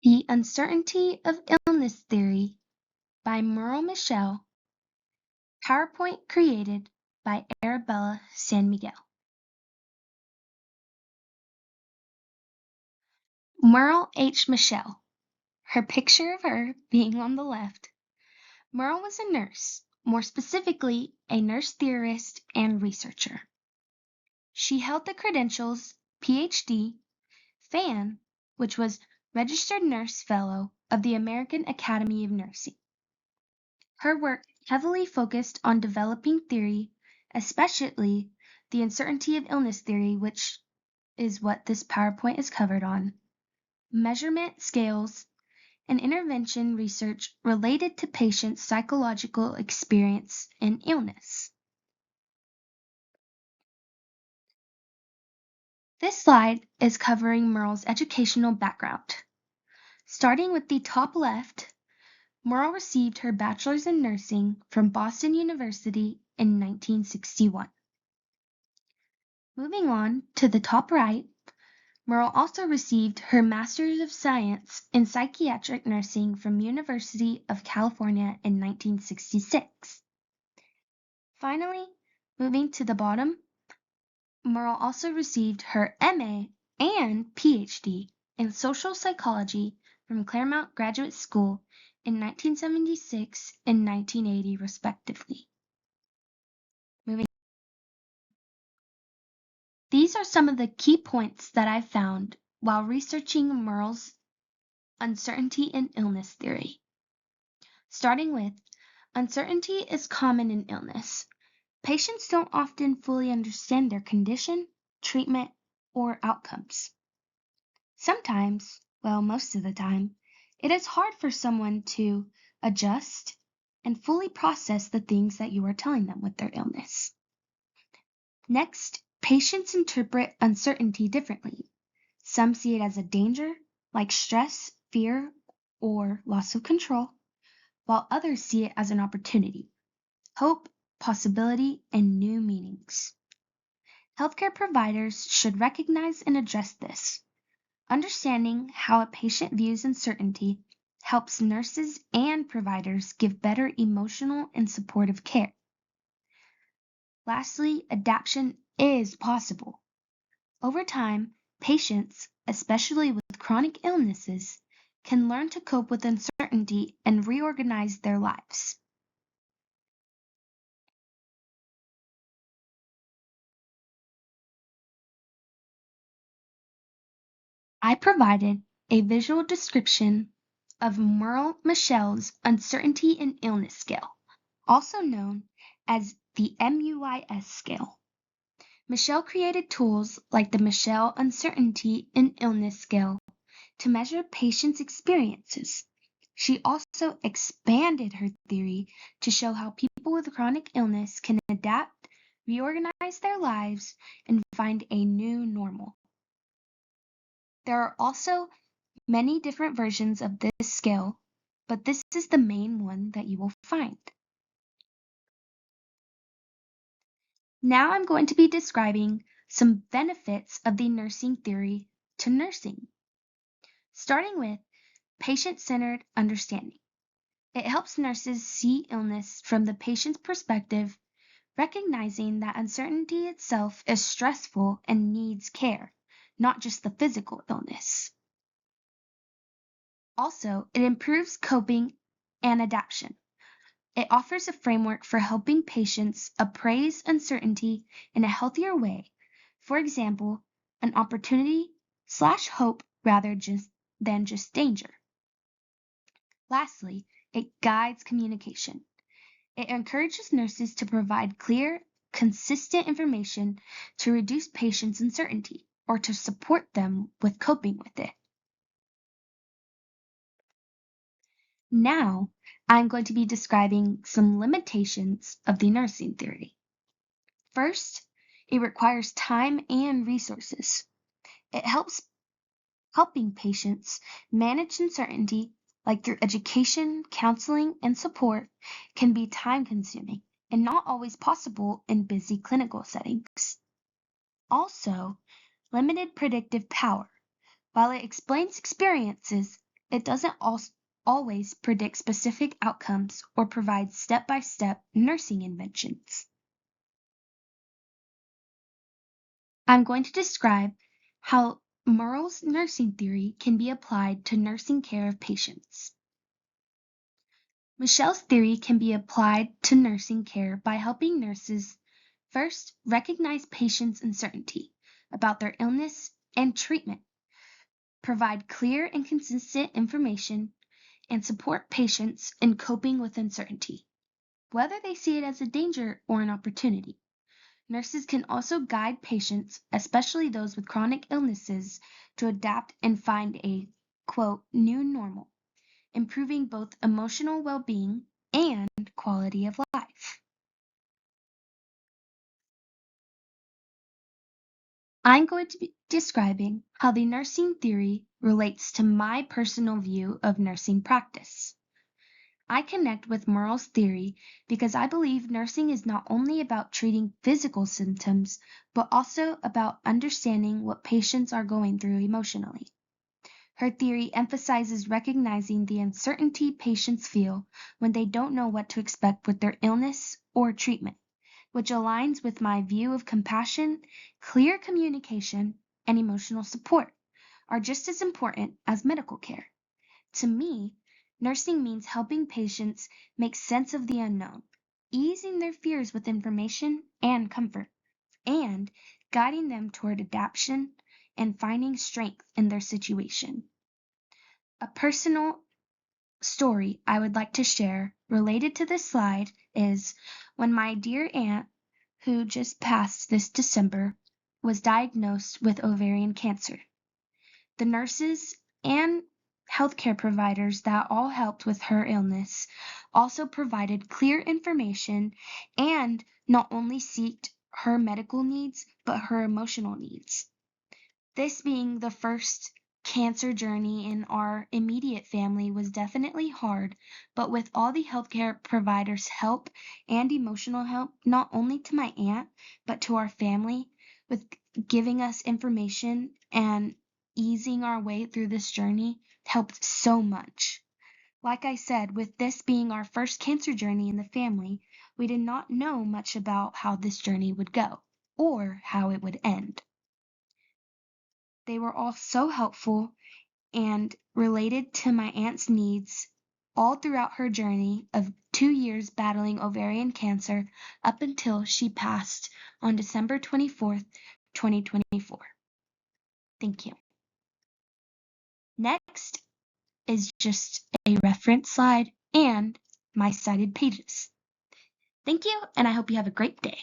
The Uncertainty of Illness Theory by Merle Mishel. PowerPoint created by Arabella San Miguel. Merle H. Mishel. Her picture of her being on the left. Merle was a nurse, more specifically, a nurse theorist and researcher. She held the credentials PhD, FAN, which was Registered Nurse Fellow of the American Academy of Nursing. Her work heavily focused on developing theory, especially the uncertainty of illness theory, which is what this PowerPoint is covered on, measurement scales, and intervention research related to patients' psychological experience and illness. This slide is covering Merle's educational background. Starting with the top left, Merle received her bachelor's in nursing from Boston University in 1961. Moving on to the top right, Merle also received her Master's of Science in Psychiatric Nursing from University of California in 1966. Finally, moving to the bottom, Merle also received her MA and PhD in Social Psychology from Claremont Graduate School in 1976 and 1980, respectively. These are some of the key points that I found while researching Merle's uncertainty in illness theory. Starting with, uncertainty is common in illness. Patients don't often fully understand their condition, treatment, or outcomes. Sometimes, well, most of the time, it is hard for someone to adjust and fully process the things that you are telling them with their illness. Next, patients interpret uncertainty differently. Some see it as a danger, like stress, fear, or loss of control, while others see it as an opportunity, hope, possibility, and new meanings. Healthcare providers should recognize and address this. Understanding how a patient views uncertainty helps nurses and providers give better emotional and supportive care. Lastly, adaptation is possible. Over time, patients, especially with chronic illnesses, can learn to cope with uncertainty and reorganize their lives. I provided a visual description of Merle Mishel's Uncertainty in Illness Scale, also known as the MUIS scale. Mishel created tools like the Mishel Uncertainty in Illness Scale to measure patients' experiences. She also expanded her theory to show how people with chronic illness can adapt, reorganize their lives, and find a new normal. There are also many different versions of this scale, but this is the main one that you will find. Now I'm going to be describing some benefits of the nursing theory to nursing. Starting with patient-centered understanding. It helps nurses see illness from the patient's perspective, recognizing that uncertainty itself is stressful and needs care, not just the physical illness. Also, it improves coping and adaptation. It offers a framework for helping patients appraise uncertainty in a healthier way. For example, an opportunity/hope rather than just danger. Lastly, it guides communication. It encourages nurses to provide clear, consistent information to reduce patients' uncertainty or to support them with coping with it. Now, I'm going to be describing some limitations of the nursing theory. First, it requires time and resources. It helping patients manage uncertainty, like through education, counseling, and support, can be time-consuming and not always possible in busy clinical settings. Also, limited predictive power. While it explains experiences, it doesn't always predict specific outcomes or provide step-by-step nursing inventions. I'm going to describe how Merle's nursing theory can be applied to nursing care of patients. Michel's theory can be applied to nursing care by helping nurses first recognize patients' uncertainty about their illness and treatment, provide clear and consistent information, and support patients in coping with uncertainty, whether they see it as a danger or an opportunity. Nurses can also guide patients, especially those with chronic illnesses, to adapt and find a, quote, new normal, improving both emotional well-being and quality of life. I'm going to be describing how the nursing theory relates to my personal view of nursing practice. I connect with Merle's theory because I believe nursing is not only about treating physical symptoms, but also about understanding what patients are going through emotionally. Her theory emphasizes recognizing the uncertainty patients feel when they don't know what to expect with their illness or treatment, which aligns with my view of compassion, clear communication, and emotional support are just as important as medical care. To me, nursing means helping patients make sense of the unknown, easing their fears with information and comfort, and guiding them toward adaptation and finding strength in their situation. A personal story I would like to share related to this slide is when my dear aunt, who just passed this December, was diagnosed with ovarian cancer. The nurses and healthcare providers that all helped with her illness also provided clear information and not only sought her medical needs, but her emotional needs. This being the first cancer journey in our immediate family was definitely hard, but with all the healthcare providers' help and emotional help, not only to my aunt, but to our family, with giving us information and easing our way through this journey, helped so much. Like I said, with this being our first cancer journey in the family, we did not know much about how this journey would go or how it would end. They were all so helpful and related to my aunt's needs all throughout her journey of 2 years battling ovarian cancer up until she passed on December 24th, 2024. Thank you. Next is just a reference slide and my cited pages. Thank you, and I hope you have a great day.